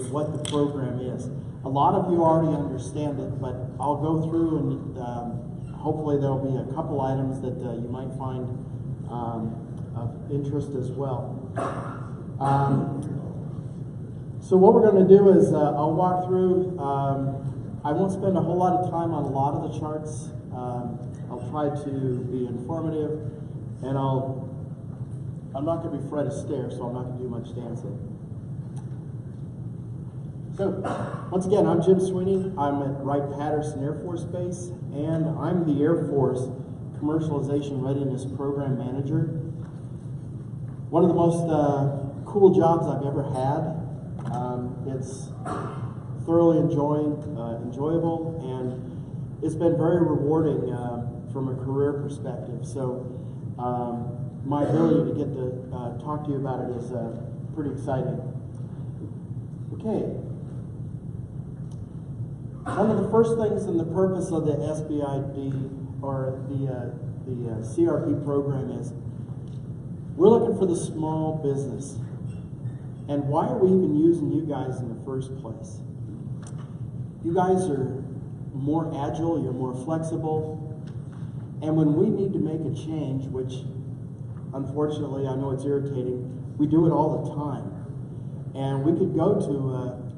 what the program is. A lot of you already understand it, but I'll go through and hopefully there'll be a couple items that you might find of interest as well. So what we're going to do is I'll walk through. I won't spend a whole lot of time on a lot of the charts. I'll try to be informative, and I'm not going to be Fred Astaire, so I'm not going to do much dancing. So, once again, I'm Jim Sweeney. I'm at Wright-Patterson Air Force Base, and I'm the Air Force Commercialization Readiness Program Manager. One of the most cool jobs I've ever had. It's thoroughly enjoyable, and it's been very rewarding from a career perspective. So, my ability to get to talk to you about it is pretty exciting. Okay. One of the first things in the purpose of the SBID or the CRP program is we're looking for the small business. And why are we even using you guys in the first place? You guys are more agile, you're more flexible, and when we need to make a change, which unfortunately I know it's irritating, we do it all the time. And we could go to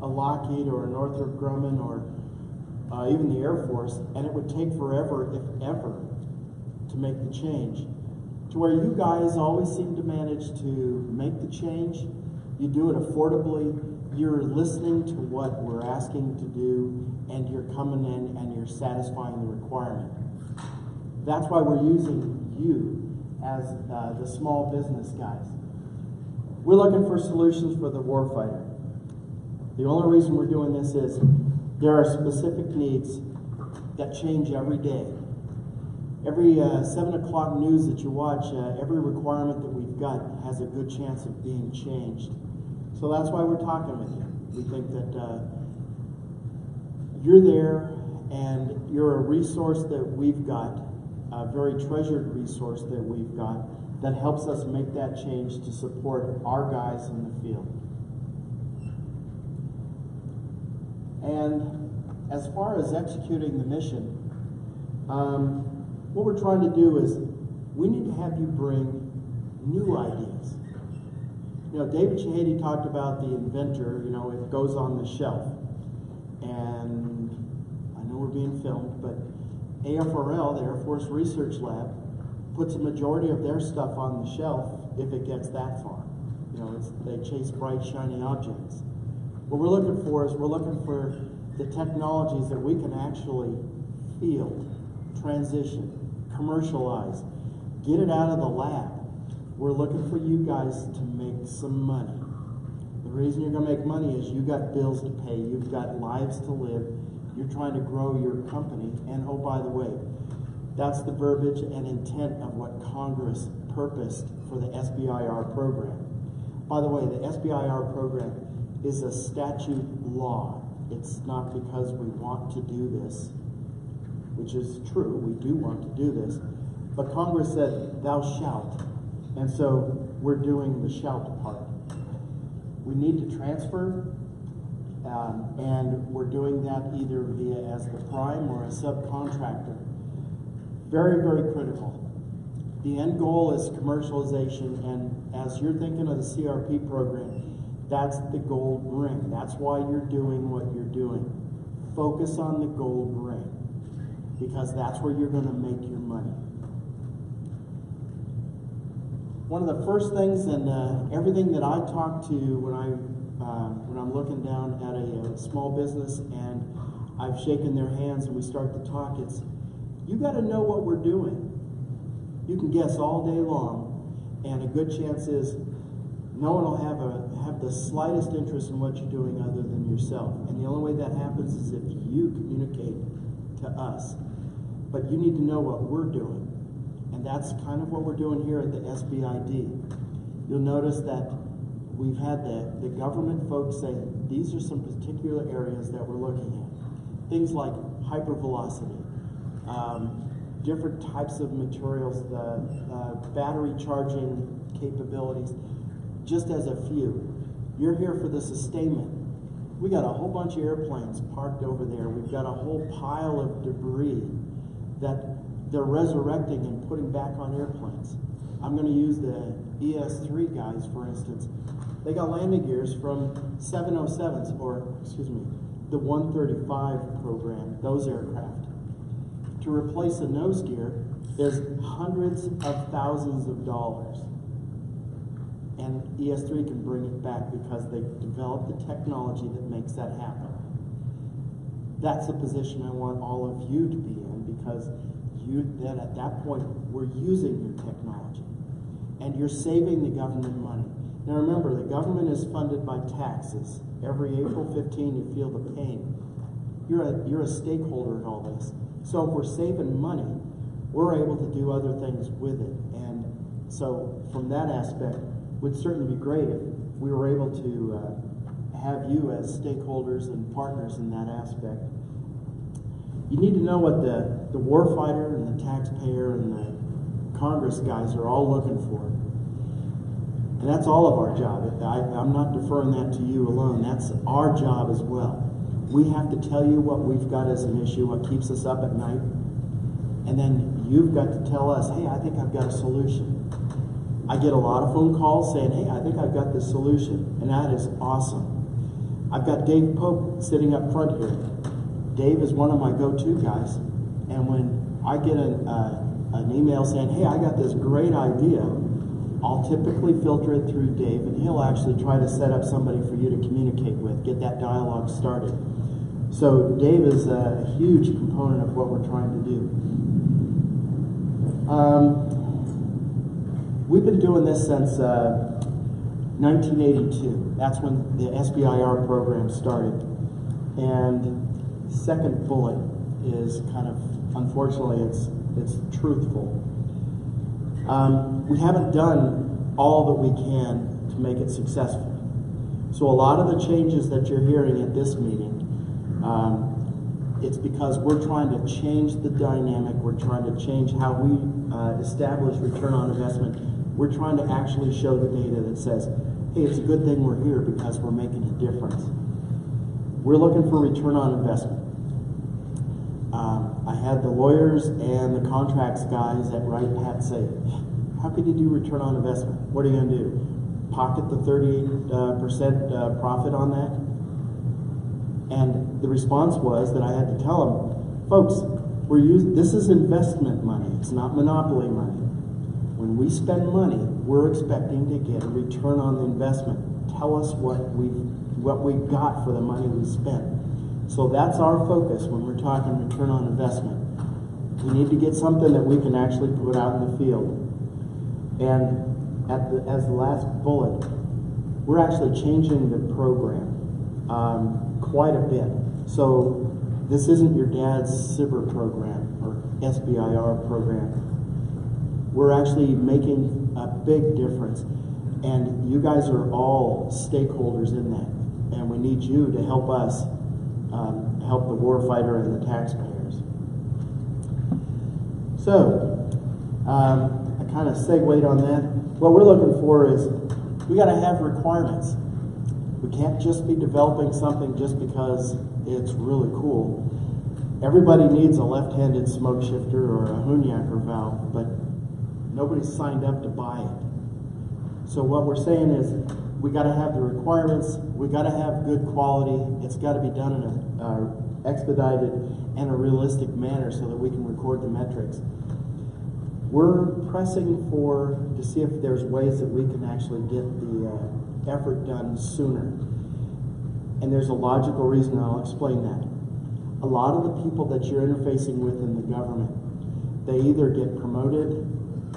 a Lockheed or a Northrop Grumman or even the Air Force, and it would take forever, if ever, to make the change. To where you guys always seem to manage to make the change. You do it affordably. You're listening to what we're asking to do, and you're coming in and you're satisfying the requirement. That's why we're using you as the small business guys. We're looking for solutions for the warfighter. The only reason we're doing this is there are specific needs that change every day. Every 7 o'clock news that you watch, every requirement that we've got has a good chance of being changed. So that's why we're talking with you. We think that you're there and you're a resource that we've got, a very treasured resource that we've got that helps us make that change to support our guys in the field. And as far as executing the mission, what we're trying to do is we need to have you bring new ideas. You know, David Shahady talked about the inventor, you know, it goes on the shelf. And I know we're being filmed, but AFRL, the Air Force Research Lab, puts a majority of their stuff on the shelf if it gets that far. You know, they chase bright, shiny objects. What we're looking for is we're looking for the technologies that we can actually field, transition, commercialize, get it out of the lab. We're looking for you guys to make some money. The reason you're going to make money is you've got bills to pay, you've got lives to live, you're trying to grow your company, and oh, by the way, that's the verbiage and intent of what Congress purposed for the SBIR program. By the way, the SBIR program is a statute law. It's not because we want to do this, which is true, we do want to do this, but Congress said, thou shalt. And so we're doing the shout part. We need to transfer, and we're doing that either via as the prime or a subcontractor. Very, very critical. The end goal is commercialization, and as you're thinking of the CRP program, that's the gold ring. That's why you're doing what you're doing. Focus on the gold ring, because that's where you're going to make your money. One of the first things, and everything that I talk to when I'm looking down at a small business and I've shaken their hands and we start to talk, it's you got to know what we're doing. You can guess all day long, and a good chance is no one will have the slightest interest in what you're doing other than yourself. And the only way that happens is if you communicate to us. But you need to know what we're doing. And that's kind of what we're doing here at the SBID. You'll notice that we've had the government folks say, these are some particular areas that we're looking at. Things like hypervelocity, different types of materials, the battery charging capabilities, just as a few. You're here for the sustainment. We got a whole bunch of airplanes parked over there. We've got a whole pile of debris that they're resurrecting and putting back on airplanes. I'm going to use the ES3 guys, for instance. They got landing gears from 707s, or excuse me, the 135 program, those aircraft. To replace a nose gear is hundreds of thousands of dollars. And ES3 can bring it back because they developed the technology that makes that happen. That's the position I want all of you to be in, because you then at that point, we're using your technology. And you're saving the government money. Now remember, the government is funded by taxes. Every April 15, you feel the pain. You're a stakeholder in all this. So if we're saving money, we're able to do other things with it. And so from that aspect, it would certainly be great if we were able to have you as stakeholders and partners in that aspect. You need to know what the warfighter and the taxpayer and the Congress guys are all looking for. And that's all of our job. I'm not deferring that to you alone. That's our job as well. We have to tell you what we've got as an issue, what keeps us up at night. And then you've got to tell us, hey, I think I've got a solution. I get a lot of phone calls saying, hey, I think I've got the solution. And that is awesome. I've got Dave Pope sitting up front here. Dave is one of my go-to guys. And when I get an email saying, hey, I got this great idea, I'll typically filter it through Dave, and he'll actually try to set up somebody for you to communicate with, get that dialogue started. So Dave is a huge component of what we're trying to do. We've been doing this since 1982. That's when the SBIR program started. And the second bullet is kind of, unfortunately, it's truthful. We haven't done all that we can to make it successful. So a lot of the changes that you're hearing at this meeting, it's because we're trying to change the dynamic. We're trying to change how we establish return on investment. We're trying to actually show the data that says, hey, it's a good thing we're here because we're making a difference. We're looking for return on investment. I had the lawyers and the contracts guys at Wright Pat say, how could you do return on investment? What are you going to do? Pocket the 38% profit on that? And the response was that I had to tell them, folks, this is investment money. It's not monopoly money. When we spend money, we're expecting to get a return on the investment. Tell us what we've got for the money we spent. So that's our focus when we're talking return on investment. We need to get something that we can actually put out in the field. And as the last bullet, we're actually changing the program quite a bit. So this isn't your dad's SIBR program or SBIR program. We're actually making a big difference. And you guys are all stakeholders in that. And we need you to help us help the warfighter and the taxpayers. So, I kind of segued on that. What we're looking for is we got to have requirements. We can't just be developing something just because it's really cool. Everybody needs a left-handed smoke shifter or a Hunyaker valve, but nobody's signed up to buy it. So what we're saying is we got to have the requirements, we got to have good quality, it's got to be done in a expedited and a realistic manner so that we can record the metrics. We're pressing to see if there's ways that we can actually get the effort done sooner. And there's a logical reason, and I'll explain that. A lot of the people that you're interfacing with in the government, they either get promoted,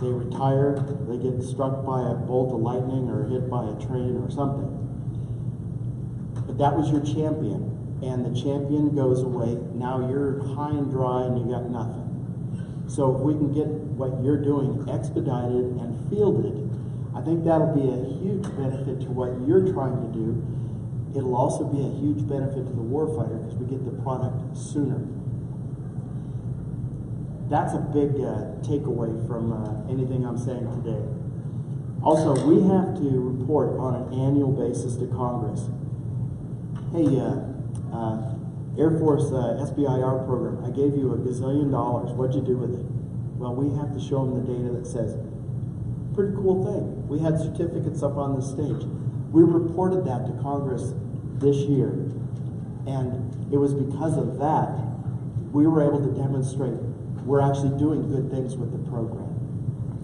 they retire, they get struck by a bolt of lightning or hit by a train or something. But that was your champion, and the champion goes away. Now you're high and dry and you got nothing. So if we can get what you're doing expedited and fielded, I think that'll be a huge benefit to what you're trying to do. It'll also be a huge benefit to the warfighter because we get the product sooner. That's a big takeaway from anything I'm saying today. Also, we have to report on an annual basis to Congress. hey, Air Force SBIR program, I gave you $1 gazillion. What'd you do with it? Well, we have to show them the data that says, pretty cool thing. We had certificates up on the stage. We reported that to Congress this year, and it was because of that we were able to demonstrate we're actually doing good things with the program.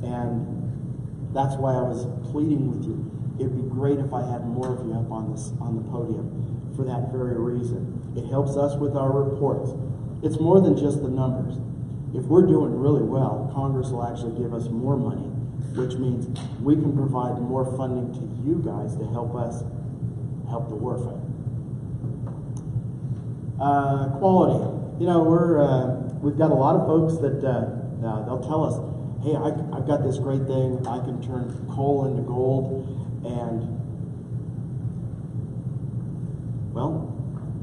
And that's why I was pleading with you. It'd be great if I had more of you up on the podium for that very reason. It helps us with our reports. It's more than just the numbers. If we're doing really well, Congress will actually give us more money, which means we can provide more funding to you guys to help us help the warfighter. Quality. You know, we've got a lot of folks that they'll tell us, hey, I've got this great thing. I can turn coal into gold. And, well,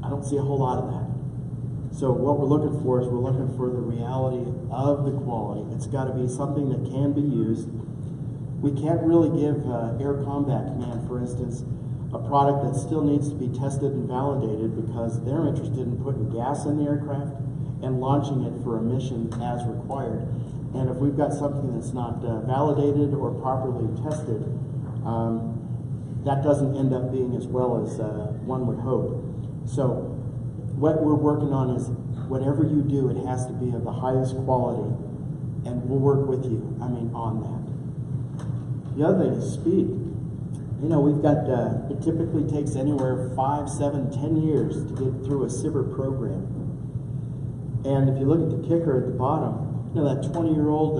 I don't see a whole lot of that. So what we're looking for is we're looking for the reality of the quality. It's got to be something that can be used. We can't really give Air Combat Command, for instance, a product that still needs to be tested and validated because they're interested in putting gas in the aircraft and launching it for a mission as required. And if we've got something that's not validated or properly tested, that doesn't end up being as well as one would hope. So what we're working on is whatever you do, it has to be of the highest quality, and we'll work with you, on that. The other thing is speed. You know, we've got, it typically takes anywhere 5, 7, 10 years to get through a SBIR program. And if you look at the kicker at the bottom, you know, that 20-year-old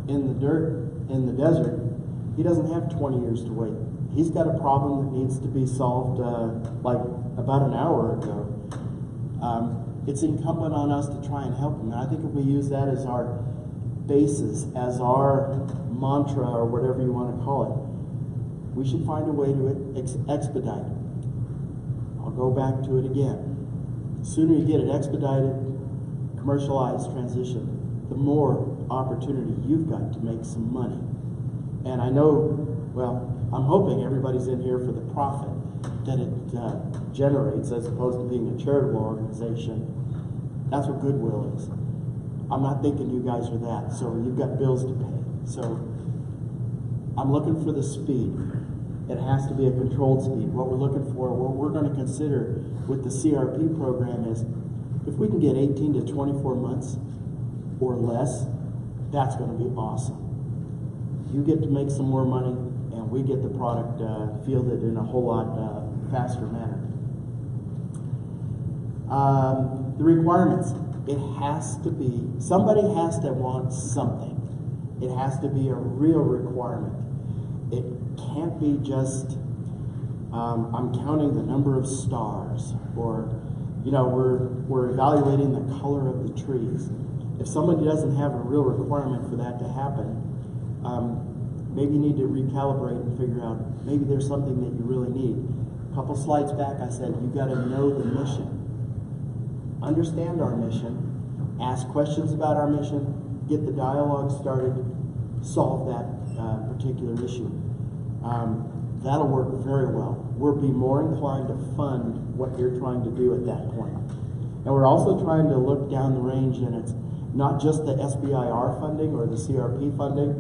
in the dirt, in the desert, he doesn't have 20 years to wait. He's got a problem that needs to be solved like about an hour ago. It's incumbent on us to try and help him. And I think if we use that as our basis, as our mantra, or whatever you want to call it, we should find a way to expedite it. I'll go back to it again. The sooner you get it expedited, commercialized, transition, the more opportunity you've got to make some money. And I know, well, I'm hoping everybody's in here for the profit that it generates as opposed to being a charitable organization. That's what Goodwill is. I'm not thinking you guys are that, so you've got bills to pay. So I'm looking for the speed. It has to be a controlled speed. What we're looking for, what we're going to consider with the CRP program is if we can get 18 to 24 months or less, that's going to be awesome. You get to make some more money, and we get the product fielded in a whole lot faster manner. The requirements, it has to be, somebody has to want something. It has to be a real requirement. It can't be just, I'm counting the number of stars, or, you know, we're evaluating the color of the trees. If somebody doesn't have a real requirement for that to happen, maybe you need to recalibrate and figure out maybe there's something that you really need. A couple slides back I said you've got to know the mission. Understand our mission, ask questions about our mission, get the dialogue started, solve that particular issue. That'll work very well. We'll be more inclined to fund what you're trying to do at that point. And we're also trying to look down the range, and it's not just the SBIR funding or the CRP funding,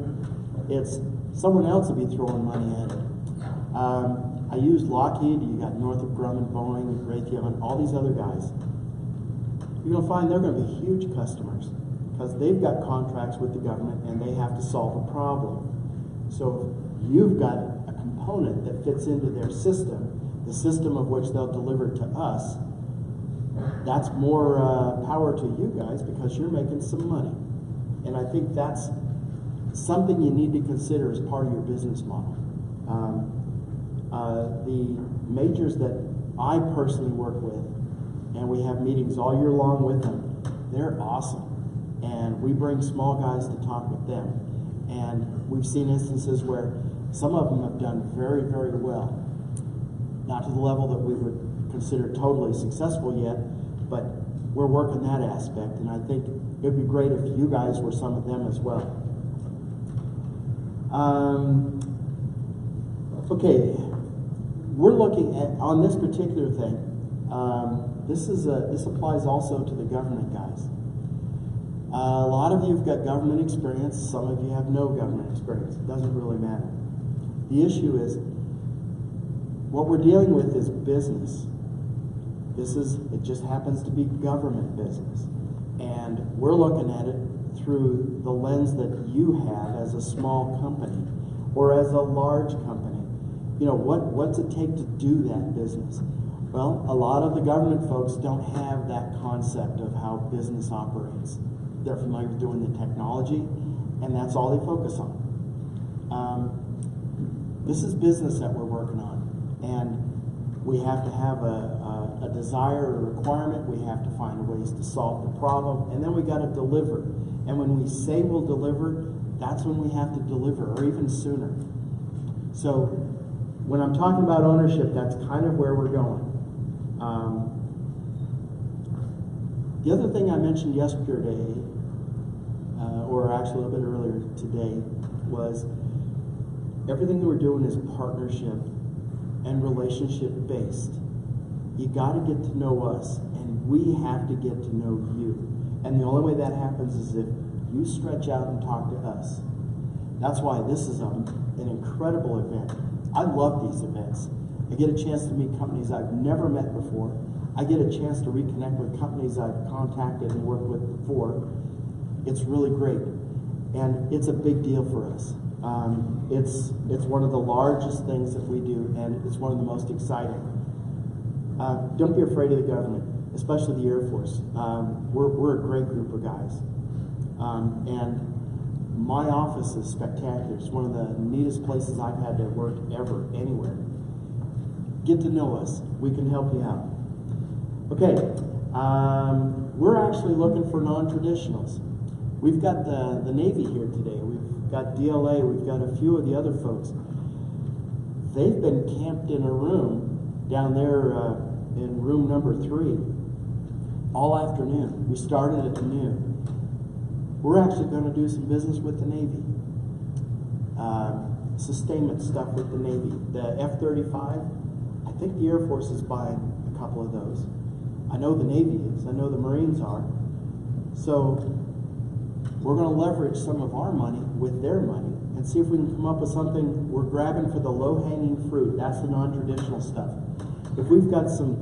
it's someone else will be throwing money at it. I used Lockheed, you got Northrop Grumman, Boeing, Raytheon, all these other guys. You're going to find they're going to be huge customers because they've got contracts with the government and they have to solve a problem. So you've got a component that fits into their system, the system of which they'll deliver to us. That's more power to you guys because you're making some money. And I think that's something you need to consider as part of your business model. The majors that I personally work with, and we have meetings all year long with them, they're awesome. And we bring small guys to talk with them. And we've seen instances where some of them have done very, very well. Not to the level that we would consider totally successful yet, but we're working that aspect. And I think it would be great if you guys were some of them as well. Okay, we're looking at, on this particular thing, This applies also to the government guys. A lot of you have got government experience. Some of you have no government experience. It doesn't really matter. The issue is, what we're dealing with is business. It just happens to be government business. And we're looking at it through the lens that you have as a small company or as a large company. You know, what's it take to do that business? Well, a lot of the government folks don't have that concept of how business operates. They're familiar with doing the technology, and that's all they focus on. This is business that we're working on, and we have to have a desire or a requirement. We have to find ways to solve the problem, and then we got to deliver. And when we say we'll deliver, that's when we have to deliver, or even sooner. So when I'm talking about ownership, that's kind of where we're going. The other thing I mentioned yesterday, or actually a little bit earlier today, was everything that we're doing is partnership and relationship based. You got to get to know us, and we have to get to know you. And the only way that happens is if you stretch out and talk to us. That's why this is an incredible event. I love these events. I get a chance to meet companies I've never met before. I get a chance to reconnect with companies I've contacted and worked with before. It's really great, and it's a big deal for us. It's one of the largest things that we do, and it's one of the most exciting. Don't be afraid of the government, especially the Air Force. We're a great group of guys, and my office is spectacular. It's one of the neatest places I've had to work ever, anywhere. Get to know us. We can help you out. Okay, we're actually looking for non-traditionals. We've got the Navy here today. We've got DLA. We've got a few of the other folks. They've been camped in a room down there in room number 3 all afternoon. We started at noon. We're actually going to do some business with the Navy. Sustainment stuff with the Navy. The F-35, I think the Air Force is buying a couple of those. I know the Navy is. I know the Marines are. So we're going to leverage some of our money with their money and see if we can come up with something. We're grabbing for the low-hanging fruit. That's the non-traditional stuff. If we've got some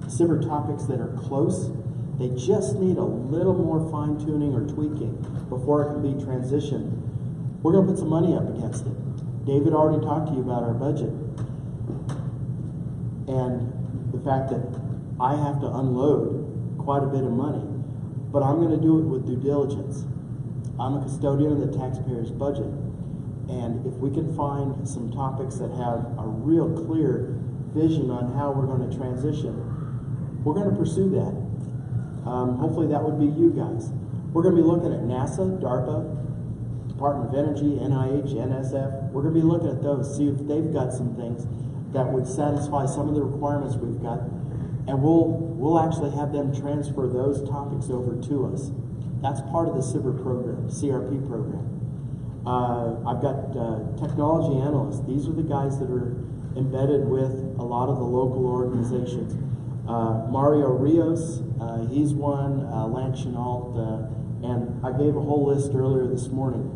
SIBR topics that are close, they just need a little more fine-tuning or tweaking before it can be transitioned. We're going to put some money up against it. David already talked to you about our budget and the fact that I have to unload quite a bit of money, but I'm going to do it with due diligence. I'm a custodian of the taxpayer's budget, and if we can find some topics that have a real clear vision on how we're going to transition, we're going to pursue that. Hopefully that would be you guys. We're going to be looking at NASA, DARPA, Department of Energy, NIH, NSF. We're going to be looking at those, see if they've got some things that would satisfy some of the requirements we've got, and we'll actually have them transfer those topics over to us. That's part of the SIBR program, CRP program. I've got technology analysts. These are the guys that are embedded with a lot of the local organizations. Mario Rios, he's one, Lance Chenault, and I gave a whole list earlier this morning,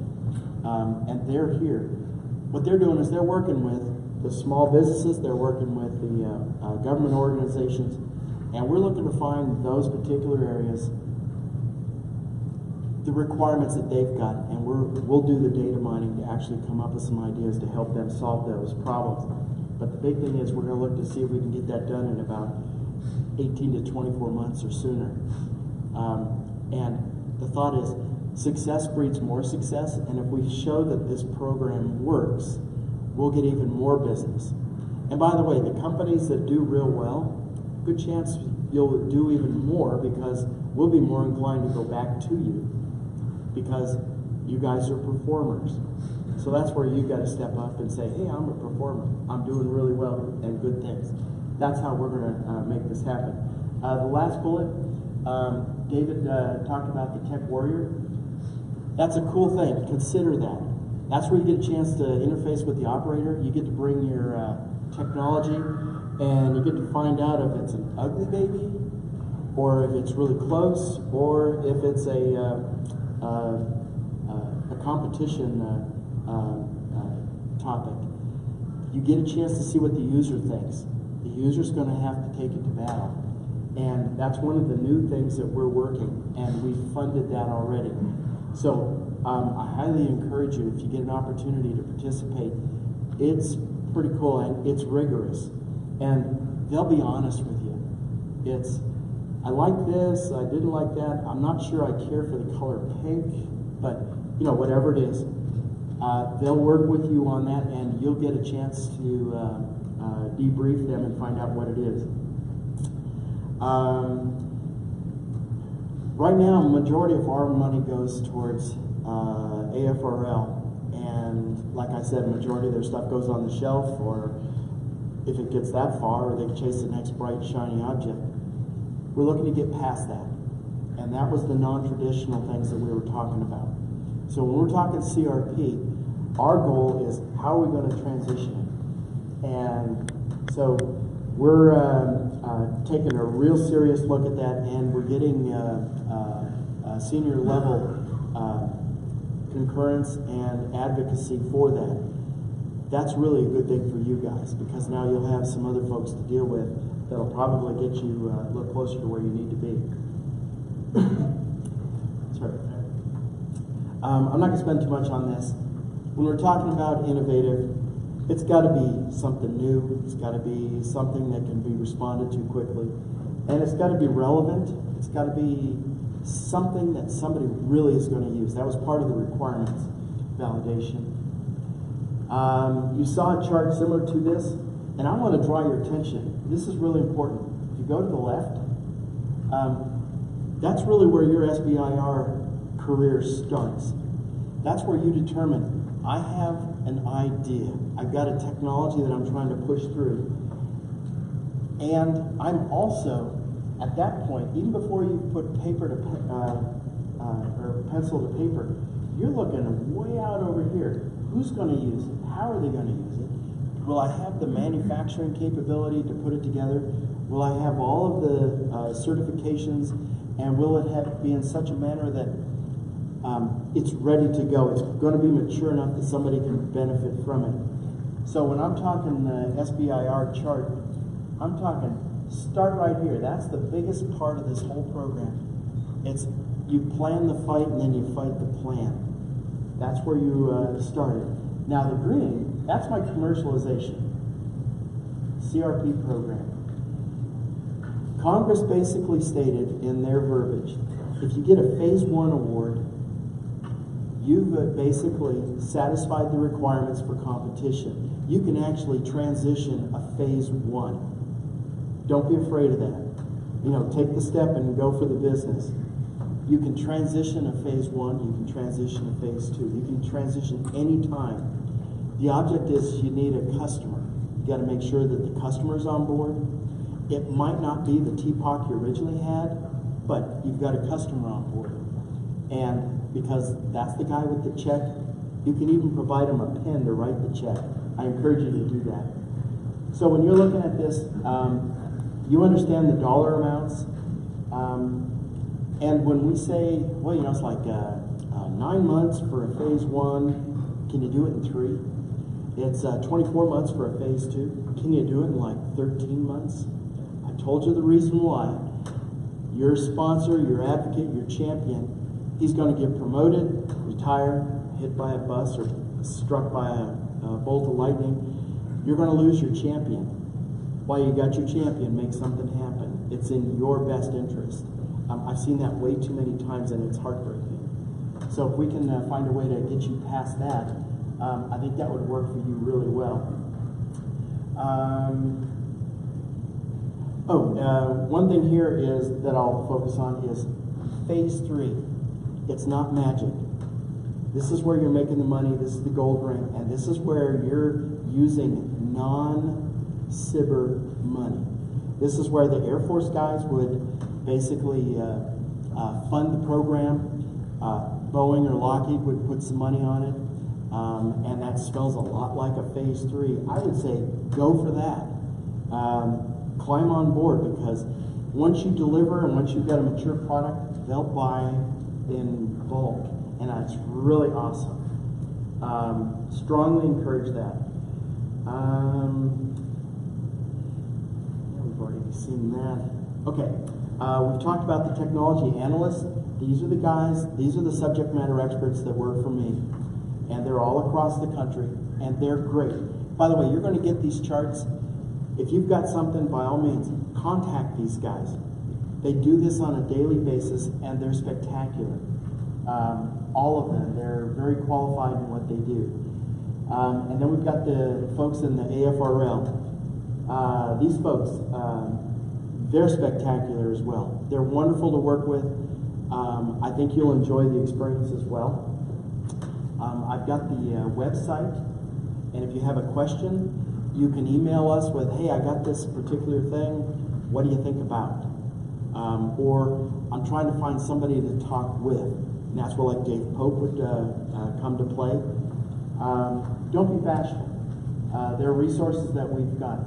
and they're here. What they're doing is they're working with the small businesses, they're working with the government organizations, and we're looking to find those particular areas, the requirements that they've got, and we'll do the data mining to actually come up with some ideas to help them solve those problems. But the big thing is we're going to look to see if we can get that done in about 18 to 24 months or sooner. And the thought is success breeds more success, and if we show that this program works, we'll get even more business. And by the way, the companies that do real well, good chance you'll do even more because we'll be more inclined to go back to you because you guys are performers. So that's where you got to step up and say, hey, I'm a performer. I'm doing really well and good things. That's how we're going to make this happen. The last bullet, David talked about the Tech Warrior. That's a cool thing. Consider that. That's where you get a chance to interface with the operator. You get to bring your technology. And you get to find out if it's an ugly baby, or if it's really close, or if it's a competition topic. You get a chance to see what the user thinks. The user's going to have to take it to battle. And that's one of the new things that we're working, and we've funded that already. So I highly encourage you, if you get an opportunity to participate, it's pretty cool and it's rigorous. And they'll be honest with you. It's, I like this, I didn't like that, I'm not sure I care for the color pink, but you know, whatever it is, they'll work with you on that, and you'll get a chance to debrief them and find out what it is. Right now, the majority of our money goes towards AFRL, and like I said, majority of their stuff goes on the shelf, or if it gets that far, or they chase the next bright, shiny object. We're looking to get past that, and that was the non-traditional things that we were talking about. So when we're talking CRP, our goal is how are we going to transition it? And so we're taking a real serious look at that, and we're getting senior level concurrence and advocacy for that. That's really a good thing for you guys, because now you'll have some other folks to deal with that'll probably get you a little closer to where you need to be. Sorry. I'm not going to spend too much on this. When we're talking about innovative, it's got to be something new. It's got to be something that can be responded to quickly. And it's got to be relevant. It's got to be something that somebody really is going to use. That was part of the requirements validation. You saw a chart similar to this, and I want to draw your attention. This is really important. If you go to the left, that's really where your SBIR career starts. That's where you determine, I have an idea. I've got a technology that I'm trying to push through. And I'm also, at that point, even before you put paper to or pencil to paper, you're looking way out over here. Who's going to use it? How are they going to use it? Will I have the manufacturing capability to put it together? Will I have all of the certifications? And will it be in such a manner that it's ready to go? It's going to be mature enough that somebody can benefit from it. So when I'm talking the SBIR chart, I'm talking start right here. That's the biggest part of this whole program. It's you plan the fight and then you fight the plan. That's where you started. Now the green, that's my commercialization. CRP program. Congress basically stated in their verbiage, if you get a phase 1 award, you've basically satisfied the requirements for competition. You can actually transition a phase 1. Don't be afraid of that. You know, take the step and go for the business. You can transition a phase 1, you can transition a phase 2, you can transition any time. The object is you need a customer. You got to make sure that the customer's on board. It might not be the TPOC you originally had, but you've got a customer on board. And because that's the guy with the check, you can even provide him a pen to write the check. I encourage you to do that. So when you're looking at this, you understand the dollar amounts. And when we say, well, you know, it's like 9 months for a phase 1, can you do it in 3? It's 24 months for a phase 2. Can you do it in like 13 months? I told you the reason why. Your sponsor, your advocate, your champion, he's going to get promoted, retire, hit by a bus, or struck by a bolt of lightning. You're going to lose your champion. While you got your champion, make something happen. It's in your best interest. I've seen that way too many times, and it's heartbreaking. So if we can find a way to get you past that, I think that would work for you really well. One thing here is that I'll focus on is phase 3. It's not magic. This is where you're making the money. This is the gold ring, and this is where you're using non-SBIR money. This is where the Air Force guys would basically fund the program. Boeing or Lockheed would put some money on it, and that smells a lot like a phase 3. I would say go for that. climb on board, because once you deliver and once you've got a mature product, they'll buy in bulk, and that's really awesome. Strongly encourage that. We've already seen that. Okay, we've talked about the technology analysts. These are the guys, these are the subject matter experts that work for me. And they're all across the country, and they're great. By the way, you're going to get these charts. If you've got something, by all means, contact these guys. They do this on a daily basis, and they're spectacular. All of them. They're very qualified in what they do. And then we've got the folks in the AFRL. These folks, they're spectacular as well. They're wonderful to work with. I think you'll enjoy the experience as well. I've got the website, and if you have a question, you can email us with, hey, I got this particular thing, what do you think about? Or I'm trying to find somebody to talk with. And that's where like Dave Pope would come to play. Don't be bashful. There are resources that we've got.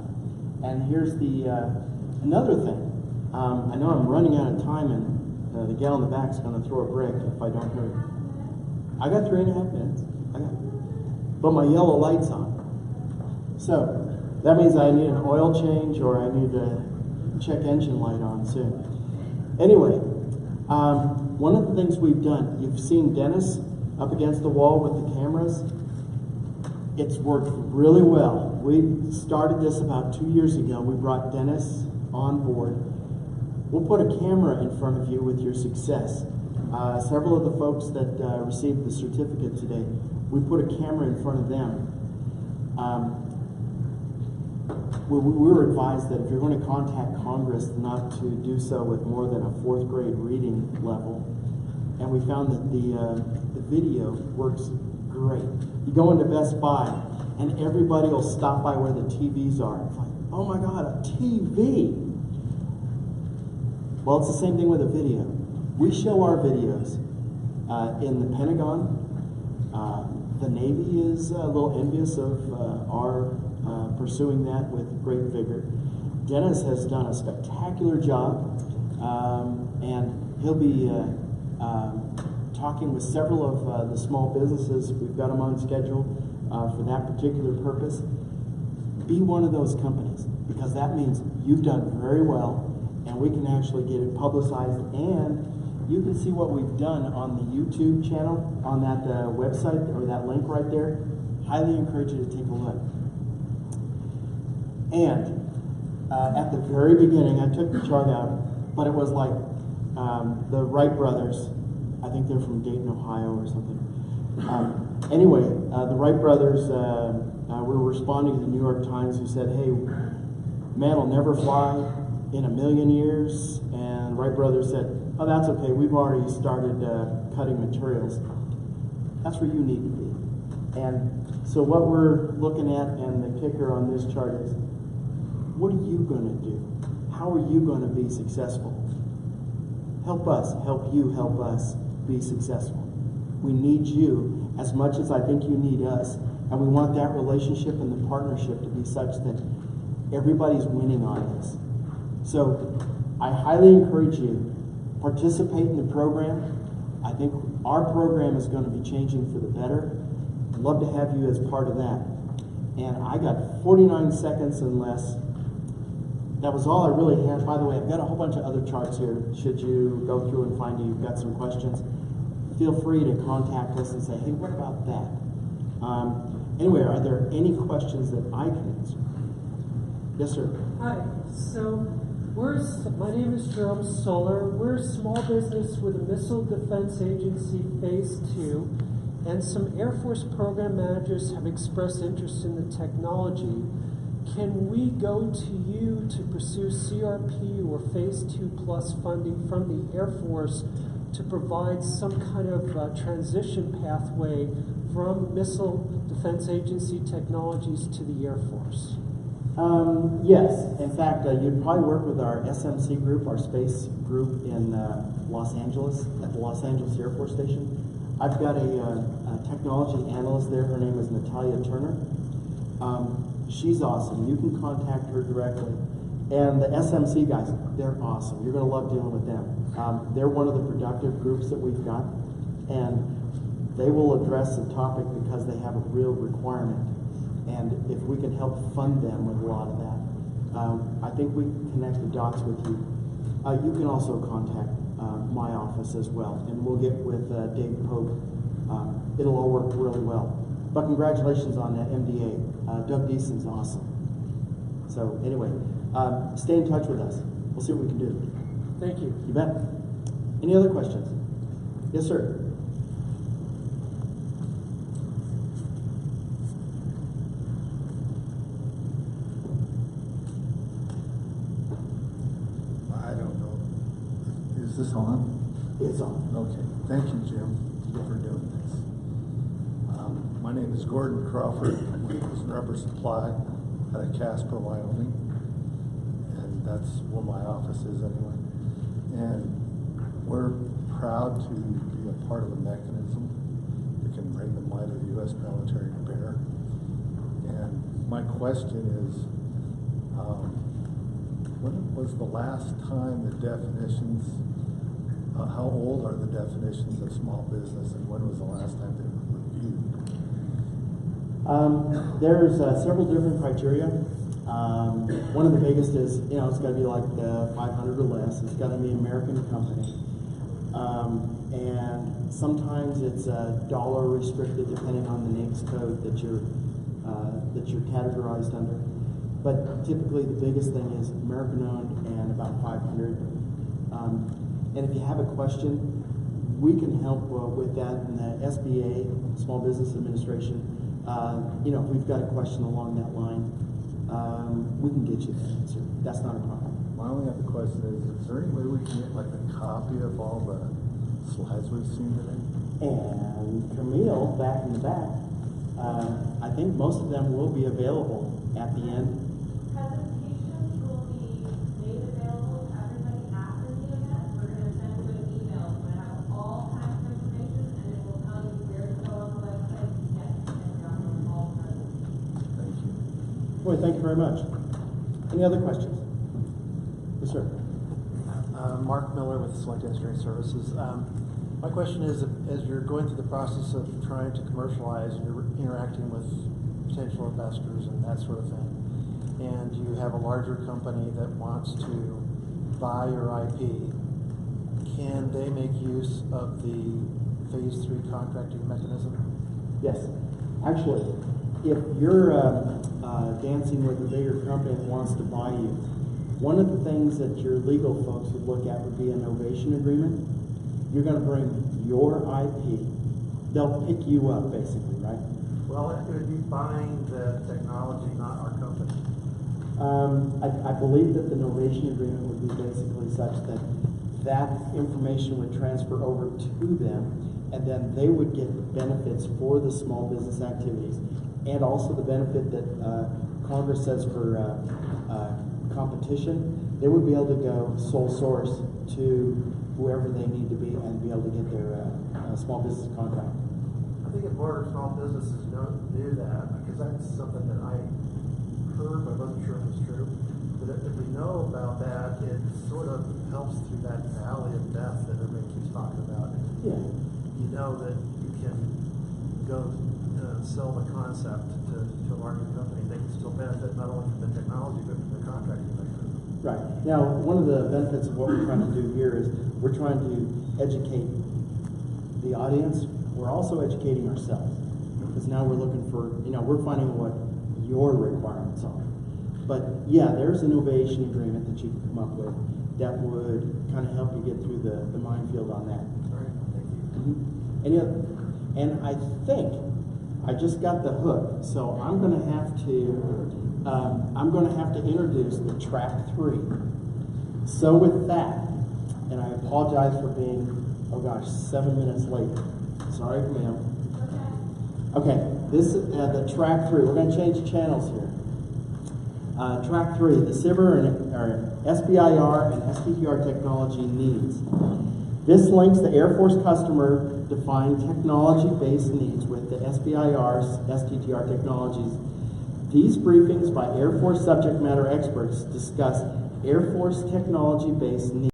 And here's the another thing. I know I'm running out of time, and the gal in the back is going to throw a brick if I don't hurry. I got 3.5 minutes. But my yellow light's on. So that means I need an oil change, or I need to check engine light on soon. Anyway, one of the things we've done, you've seen Dennis up against the wall with the cameras. It's worked really well. We started this about 2 years ago. We brought Dennis on board. We'll put a camera in front of you with your success. Several of the folks that received the certificate today, we put a camera in front of them. We were advised that if you're going to contact Congress, not to do so with more than a 4th grade reading level. And we found that the video works great. You go into Best Buy, and everybody will stop by where the TVs are. It's like, oh my God, a TV! Well, it's the same thing with a video. We show our videos in the Pentagon. The Navy is a little envious of our pursuing that with great vigor. Dennis has done a spectacular job, and he'll be talking with several of the small businesses. We've got them on schedule for that particular purpose. Be one of those companies, because that means you've done very well, and we can actually get it publicized, and you can see what we've done on the YouTube channel, on that website, or that link right there. Highly encourage you to take a look. And at the very beginning, I took the chart out, but it was like the Wright brothers. I think they're from Dayton, Ohio or something. Anyway, the Wright brothers were responding to the New York Times, who said, hey, man will never fly in a million years. And Wright brothers said, oh, that's okay, we've already started cutting materials. That's where you need to be. And so what we're looking at, and the kicker on this chart is, what are you going to do? How are you going to be successful? Help us, help you, help us be successful. We need you as much as I think you need us, and we want that relationship and the partnership to be such that everybody's winning on this. So I highly encourage you, participate in the program. I think our program is going to be changing for the better. I'd love to have you as part of that. And I got 49 seconds and less. That was all I really had. By the way, I've got a whole bunch of other charts here. Should you go through and find you've got some questions, feel free to contact us and say, hey, what about that? Anyway, are there any questions that I can answer? Yes, sir. Hi. So my name is Jerome Stoller. We're a small business with a Missile Defense Agency Phase 2, and some Air Force program managers have expressed interest in the technology. Can we go to you to pursue CRP or Phase 2 plus funding from the Air Force to provide some kind of transition pathway from Missile Defense Agency technologies to the Air Force? Yes. In fact, you'd probably work with our SMC group, our space group in Los Angeles, at the Los Angeles Air Force Station. I've got a technology analyst there. Her name is Natalia Turner. She's awesome. You can contact her directly. And the SMC guys, they're awesome. You're going to love dealing with them. They're one of the productive groups that we've got, and they will address the topic because they have a real requirement. And if we can help fund them with a lot of that, I think we can connect the dots with you. You can also contact my office as well, and we'll get with Dave Pope. It'll all work really well. But congratulations on that MDA. Doug Deason's awesome. So anyway, stay in touch with us. We'll see what we can do. Thank you. You bet. Any other questions? Yes, sir. I don't know. Is this on? It's on. Okay. Thank you, Jim, for doing this. My name is Gordon Crawford. I'm with Rubber Supply out of Casper, Wyoming. And that's where my office is anyway. And we're proud to be a part of a mechanism that can bring the might of the U.S. military to bear. And my question is, when was the last time the definitions, how old are the definitions of small business, and when was the last time they were reviewed? There's several different criteria. One of the biggest is, it's got to be like 500 or less. It's got to be an American company. And sometimes it's dollar restricted depending on the NAICS code that you're categorized under. But typically the biggest thing is American owned and about 500. And if you have a question, we can help with that in the SBA, Small Business Administration. If we've got a question along that line, we can get you the answer. That's not a problem. My only other question is there any way we can get like a copy of all the slides we've seen today? And Camille, back in the back, I think most of them will be available at the end. Presentations will be made available to everybody after the event. We're going to send you an email. We're going to have all kinds of information, and it will tell you where to go on the website to get all presents. Thank you. Boy, thank you very much. Any other questions? Yes, sir. Mark Miller with Select Engineering Services. My question is, as you're going through the process of trying to commercialize and you're interacting with potential investors and that sort of thing, and you have a larger company that wants to buy your IP, can they make use of the Phase 3 contracting mechanism? Yes. Actually, if you're dancing with a bigger company that wants to buy you, one of the things that your legal folks would look at would be an novation agreement. You're going to bring your IP. They'll pick you up, basically, right? Well, it would be buying the technology, not our company. I believe that the novation agreement would be basically such that that information would transfer over to them, and then they would get benefits for the small business activities, and also the benefit that Congress says for competition. They would be able to go sole source to whoever they need to be and be able to get their small business contract. I think it's more small businesses don't do that, because that's something that I heard, but I wasn't sure if it was true. But if we know about that, it sort of helps through that valley of death that everybody keeps talking about. Yeah. You know that you can go sell the concept to a larger company. They can still benefit not only from the technology, but from the contracting mechanism. Right. Now, one of the benefits of what we're trying to do here is we're trying to educate the audience. We're also educating ourselves, because now we're looking for, we're finding what your requirements are. But yeah, there's an innovation agreement that you can come up with that would kind of help you get through the minefield on that. All right, thank you. Mm-hmm. Any other? And I think I just got the hook, so I'm going to have to introduce the track 3. So with that, and I apologize for being, 7 minutes late. Sorry, Camille. Okay, this is the track 3. We're going to change channels here. Track 3, the SBIR and SBIR and STTR technology needs. This links the Air Force customer-defined technology-based needs with the SBIR's STTR technologies These briefings by Air Force subject matter experts discuss Air Force technology-based needs.